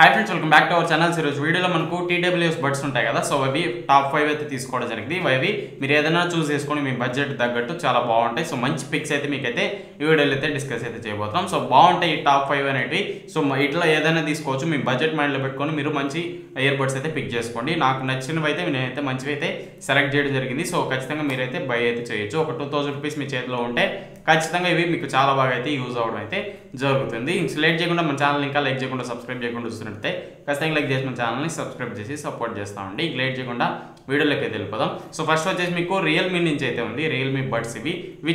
Hi friends welcome back to our channel video मन को TWS buds ఉంటాయి కదా సో అవి టాప్ 5 అయితే తీసుకోవడం జరిగింది అవి మీరు ఏదైనా చూస్ చేసుకొని మీ బడ్జెట్ తగ్గట్టు చాలా బాగుంటాయి సో మంచి పిక్స్ అయితే మీకైతే ఈ వీడియోలో అయితే డిస్కస్ అయితే చేయబోతున్నాం సో బాగుంటాయి ఈ టాప్ 5 అనేవి సో ఇట్లా ఏదైనా తీసుకోవచ్చు మీ బడ్జెట్ మైండ్ లో పెట్టుకొని మీరు మంచి ఇయర్ బడ్స్ అయితే పిక్ చేసుకోండి నాకు నచ్చినవి అయితే నేనైతే మంచివి అయితే సెలెక్ట్ చేయడం జరిగింది సో ఖచ్చితంగా మీరైతే బై అయితే చేయొచ్చు ఒక 2000 రూపాయస్ మీ చేతిలో ఉంటే ఖచ్చితంగా ఇవి మీకు చాలా బాగా అయితే యూజ్ అవ్వడం అయితే జరుగుతుంది ఇంక లేట్ చేయకుండా మన ఛానల్ ఇంకా లైక్ చేయకుండా సబ్స్క్రైబ్ చేయకుండా చూస్తున్నట్లయితే ఖచ్చితంగా లైక్ చేసి మన ఛానల్ని సబ్స్క్రైబ్ చేసి సపోర్ట్ చేస్తామండి ఇంక లేట్ చేయకుండా వీడియోలోకి అయితే వెళ్ళిపోదాం సో ఫస్ట్ వచ్చేసి మీకు రియల్మీ నుంచి అయితే ఉంది రియల్మీ బడ్స్ ఇవి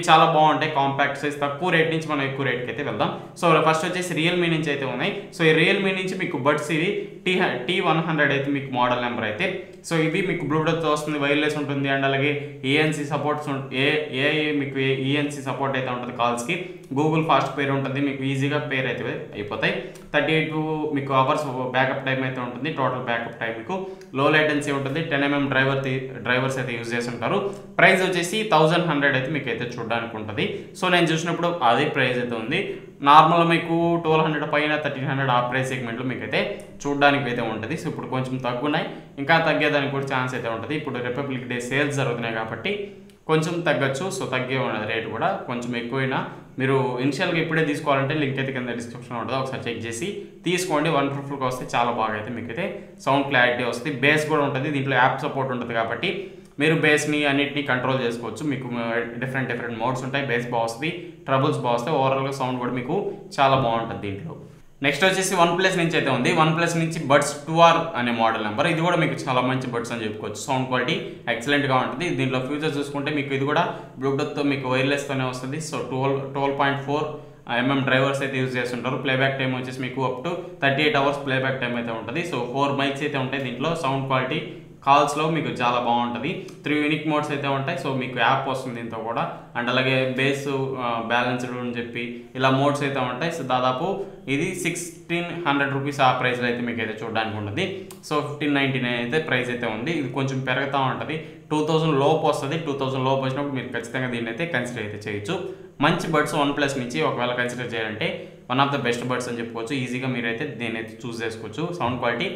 చాలా బాగుంటాయి కాంపాక్ట్ సైజ్ తక్కువ రేట్ నుంచి మనం ఎక్కువ రేట్కి అయితే వెళ్దాం సో ఫస్ట్ వచ్చేసి రియల్మీ నుంచి అయితే ఉన్నాయి సో ఈ రియల్మీ నుంచి మీకు బడ్స్ ఇవి T100 అయితే మీకు మోడల్ నెంబర్ అయితే సో ఇది మీకు బ్లూటూత్ వస్తుంది వైర్లెస్ ఉంటుంది అండ్ అలాగే ENC సపోర్ట్స్ మీకు ENC సపోర్ట్ అయితే ఉంటుంది కాల్స్కి గూగుల్ ఫాస్ట్ పేర్ ఉంటుంది మీకు ఈజీగా పేర్ అయితే అయిపోతాయి 38 మీకు అవర్స్ బ్యాకప్ టైం అయితే ఉంటుంది టోటల్ బ్యాకప్ టైం మీకు లో లేటెన్సీ ఉంటుంది 10mm డ్రైవర్స్ అయితే యూజ్ చేసి ఉంటారు ప్రైస్ వచ్చేసి 1100 అయితే మీకు అయితే చూడడానికి ఉంటుంది సో నేను చూసినప్పుడు అదే ప్రైస్ అయితే ఉంది నార్మల్ మీకు 1200 పైన 1300 ఆ ప్రైస్ సెగ్మెంట్లో మీకు అయితే చూడడానికి అయితే ఉంటుంది సో ఇప్పుడు కొంచెం తగ్గున్నాయి ఇంకా తగ్గేదానికి కూడా ఛాన్స్ అయితే ఉంటుంది ఇప్పుడు రిపబ్లిక్ డే సేల్స్ జరుగుతున్నాయి కాబట్టి కొంచెం తగ్గచ్చు సో తగ్గే ఉన్నది రేట్ కూడా కొంచెం ఎక్కువైనా మీరు ఇనిషియల్గా ఇప్పుడే తీసుకోవాలంటే లింక్ అయితే కింద డిస్క్రిప్షన్ ఉంటుంది ఒకసారి చెక్ చేసి తీసుకోండి 1 వస్తే చాలా బాగా అయితే మీకు అయితే సౌండ్ క్లారిటీ వస్తుంది బేస్ కూడా ఉంటుంది దీంట్లో యాప్ సపోర్ట్ ఉంటుంది కాబట్టి మీరు బేస్ని అన్నిటిని కంట్రోల్ చేసుకోవచ్చు మీకు డిఫరెంట్ మోడ్స్ ఉంటాయి బేస్ బాగుస్తుంది ట్రబుల్స్ బాగుస్తాయి ఓవరాల్గా సౌండ్ కూడా మీకు చాలా బాగుంటుంది దీంట్లో నెక్స్ట్ వచ్చేసి OnePlus నుంచి అయితే ఉంది OnePlus నుంచి బడ్స్ 2R అనే మోడల్ నెంబర్ ఇది కూడా మీకు చాలా మంచి బడ్స్ అని చెప్పుకోవచ్చు సౌండ్ క్వాలిటీ ఎక్సలెంట్గా ఉంటుంది దీంట్లో ఫ్యూచర్స్ చూసుకుంటే మీకు ఇది కూడా బ్లూటూత్తో మీకు వైర్లెస్తోనే వస్తుంది సో 12.4mm డ్రైవర్స్ అయితే యూజ్ చేస్తుంటారు ప్లేబ్యాక్ టైం వచ్చేసి మీకు up to 38 hours playback time అయితే ఉంటుంది సో 4 మైక్స్ అయితే ఉంటాయి దీంట్లో సౌండ్ క్వాలిటీ కాల్స్లో మీకు చాలా బాగుంటుంది 3 యూనిక్ మోడ్స్ అయితే ఉంటాయి సో మీకు యాప్ వస్తుంది దీంతో కూడా అండ్ అలాగే బేస్ బ్యాలెన్స్డ్ అని చెప్పి ఇలా మోడ్స్ అయితే ఉంటాయి సో దాదాపు ఇది 1600 రూపీస్ ఆ ప్రైస్లో అయితే మీకు అయితే చూడడానికి ఉంటుంది సో 1599 అయితే ప్రైస్ అయితే ఉంది ఇది కొంచెం పెరుగుతూ ఉంటుంది 2000 లోపు వస్తుంది 2000 లోపు వచ్చినప్పుడు మీరు ఖచ్చితంగా దీన్ని అయితే కన్సిడర్ అయితే చేయొచ్చు మంచి బడ్స్ OnePlus నుంచి ఒకవేళ కన్సిడర్ చేయాలంటే one of the best buds అని చెప్పుకోవచ్చు ఈజీగా మీరైతే దీన్ని అయితే చూస్ చేసుకోవచ్చు సౌండ్ క్వాలిటీ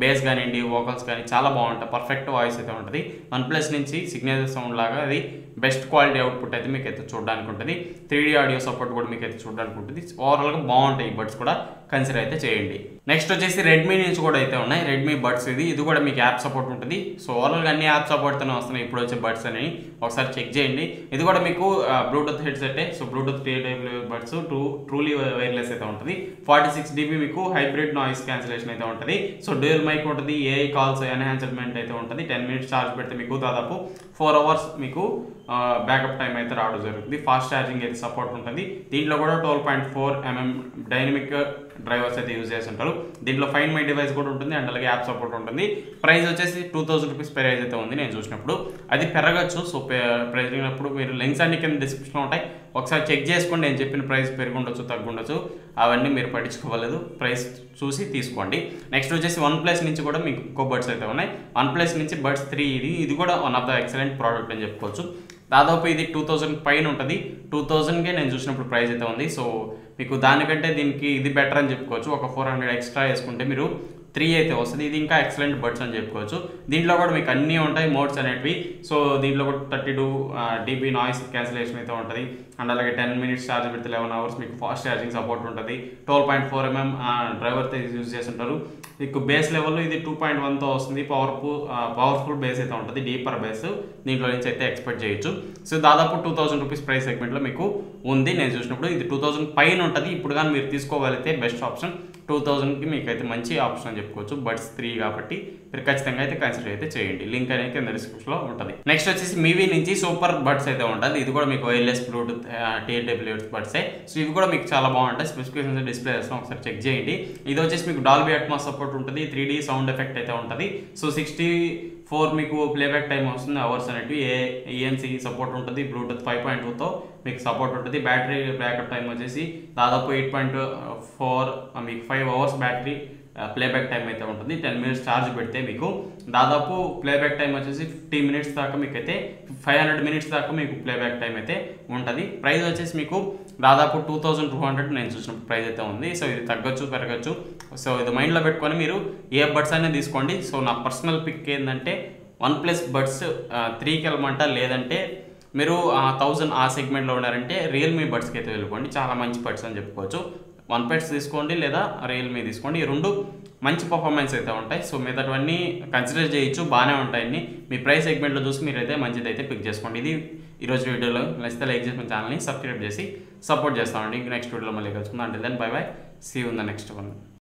బేస్ కానివ్వండి వోకల్స్ కానీ చాలా బాగుంటాయి పర్ఫెక్ట్ వాయిస్ అయితే ఉంటుంది OnePlus నుంచి సిగ్నేచర్ సౌండ్ లాగా అది బెస్ట్ క్వాలిటీ అవుట్పుట్ అయితే మీకు అయితే చూడడానికి ఉంటుంది 3D ఆడియో సపోర్ట్ కూడా మీకు అయితే చూడడానికి ఉంటుంది ఓవరాల్గా బాగుంటాయి ఈ బడ్స్ కూడా కన్సిడర్ అయితే చేయండి నెక్స్ట్ వచ్చేసి రెడ్మీ నుంచి కూడా అయితే ఉన్నాయి రెడ్మీ బడ్స్ ఇది కూడా మీకు యాప్ సపోర్ట్ ఉంటుంది సో ఓవరాల్గా అన్ని యాప్ సపోర్ట్తోనే వస్తున్నాయి ఇప్పుడు వచ్చే బడ్స్ అని ఒకసారి చెక్ చేయండి ఇది కూడా మీకు Bluetooth headset so Bluetooth TWS buds truly wireless అయితే ఉంటుంది 46 dB మీకు హైబ్రిడ్ నాయిస్ క్యాన్సిలేషన్ అయితే ఉంటుంది సో డ్యూయల్ మైక్ ఉంటుంది AI కాల్స్ ఎన్హాన్స్మెంట్ అయితే ఉంటుంది 10 మినిట్స్ ఛార్జ్ పెడితే మీకు దాదాపు 4 అవర్స్ మీకు బ్యాకప్ టైం అయితే రావడం జరుగుతుంది ఫాస్ట్ ఛార్జింగ్ అయితే సపోర్ట్ ఉంటుంది దీంట్లో కూడా 12.4mm డైనమిక్ డ్రైవర్స్ అయితే యూజ్ చేస్తుంటారు దీంట్లో ఫైండ్ మై డివైస్ కూడా ఉంటుంది అండ్ అలాగే యాప్ సపోర్ట్ ఉంటుంది ప్రైస్ వచ్చేసి 2000 రూపీస్ ప్రైస్ అయితే ఉంది నేను చూసినప్పుడు అది పెరగచ్చు సో పెరిగినప్పుడు మీరు లింక్స్ అన్ని కింద డిస్క్రిప్షన్లో ఉంటాయి ఒకసారి చెక్ చేసుకోండి నేను చెప్పిన ప్రైస్ పెరుగుండొచ్చు తగ్గుండొచ్చు అవన్నీ మీరు పట్టించుకోవలేదు ప్రైస్ చూసి తీసుకోండి నెక్స్ట్ వచ్చేసి OnePlus నుంచి కూడా మీకు ఇంకో బడ్స్ అయితే ఉన్నాయి OnePlus నుంచి బడ్స్ 3 ఇది కూడా one of the excellent product అని చెప్పుకోవచ్చు దాదాపు ఇది 2000 పైన ఉంటుంది 2000కే నేను చూసినప్పుడు ప్రైస్ అయితే ఉంది సో మీకు దానికంటే దీనికి ఇది బెటర్ అని చెప్పుకోవచ్చు ఒక 400 ఎక్స్ట్రా వేసుకుంటే మీరు 3 అయితే వస్తుంది ఇది ఇంకా ఎక్సలెంట్ బడ్స్ అని చెప్పుకోవచ్చు దీంట్లో కూడా మీకు అన్నీ ఉంటాయి మోడ్స్ అనేటివి సో దీంట్లో కూడా 32 dB నాయిస్ క్యాన్సిలేషన్ అయితే ఉంటుంది అండ్ అలాగే 10 మినిట్స్ ఛార్జ్ పెడితే 11 అవర్స్ మీకు ఫాస్ట్ ఛార్జింగ్ సపోర్ట్ ఉంటుంది 12.4mm డ్రైవర్తో యూజ్ చేస్తుంటారు మీకు బేస్ లెవెల్లో ఇది 2.1తో వస్తుంది పవర్ఫుల్ బేస్ అయితే ఉంటుంది డీపర్ బేస్ దీంట్లో నుంచి అయితే ఎక్స్పెక్ట్ చేయొచ్చు సో దాదాపు 2000 రూపీస్ ప్రైస్ సెగ్మెంట్లో మీకు ఉంది నేను చూసినప్పుడు ఇది 2000 పైన ఉంటుంది ఇప్పుడు కానీ మీరు తీసుకోగలిగితే బెస్ట్ ఆప్షన్ 2000కి మీకు అయితే మంచి ఆప్షన్ అని చెప్పుకోవచ్చు బడ్స్ 3 కాబట్టి మీరు ఖచ్చితంగా అయితే కన్సిడర్ అయితే చేయండి లింక్ అనేది కింద డిస్క్రిప్షన్లో ఉంటుంది నెక్స్ట్ వచ్చేసి మీవీ నుంచి సూపర్ బడ్స్ అయితే ఉంటుంది ఇది కూడా మీకు వైర్లెస్ బ్లూటూత్ TWS బడ్సే సో ఇవి కూడా మీకు చాలా బాగుంటాయి స్పెసిఫికేషన్స్ డిస్ప్లే చేస్తాం ఒకసారి చెక్ చేయండి ఇది వచ్చేసి మీకు డాల్బీ అట్మాస్ సపోర్ట్ ఉంటుంది 3D సౌండ్ ఎఫెక్ట్ అయితే ఉంటుంది సో 64 మీకు ప్లేబ్యాక్ టైం వస్తుంది అవర్స్ అనేటివి ENC సపోర్ట్ ఉంటుంది బ్లూటూత్ 5.2తో మీకు సపోర్ట్ ఉంటుంది బ్యాటరీ బ్యాకప్ టైం వచ్చేసి దాదాపు 8.4 మీకు 5 అవర్స్ బ్యాటరీ ప్లేబ్యాక్ టైం అయితే ఉంటుంది 10 మినిట్స్ ఛార్జ్ పెడితే మీకు దాదాపు ప్లేబ్యాక్ టైం వచ్చేసి 50 మినిట్స్ దాకా మీకు అయితే 500 మినిట్స్ దాకా మీకు ప్లేబ్యాక్ టైం అయితే ఉంటుంది ప్రైస్ వచ్చేసి మీకు దాదాపు 2200 నేను చూసిన ప్రైస్ అయితే ఉంది. సో ఇది తగ్గొచ్చు పెరగచ్చు. సో ఇది మైండ్లో పెట్టుకొని మీరు ఏ బడ్స్ అనేది తీసుకోండి. సో నా పర్సనల్ పిక్ ఏంటంటే OnePlus బడ్స్ 3కి వెళ్ళమంట, లేదంటే మీరు 1000 ఆ సెగ్మెంట్లో ఉన్నారంటే రియల్మీ బడ్స్కి అయితే వెళ్ళిపోండి. చాలా మంచి బడ్స్ అని చెప్పుకోవచ్చు. OnePlus తీసుకోండి లేదా రియల్మీ తీసుకోండి. ఈ రెండు మంచి పర్ఫార్మెన్స్ అయితే ఉంటాయి. సో మిగతావన్నీ కన్సిడర్ చేయొచ్చు, బాగానే ఉంటాయని. మీ ప్రైస్ సెగ్మెంట్లో చూసి మీరైతే మంచిది అయితే పిక్ చేసుకోండి. ఇది ఈరోజు వీడియోలో. నచ్చితే లైక్ చేసి మన ఛానల్ని సబ్స్క్రైబ్ చేసి సపోర్ట్ చేస్తామండి. నెక్స్ట్ వీడియోలో మళ్ళీ కలుసుకుందాం. అంటే then bye bye, see you in the next one.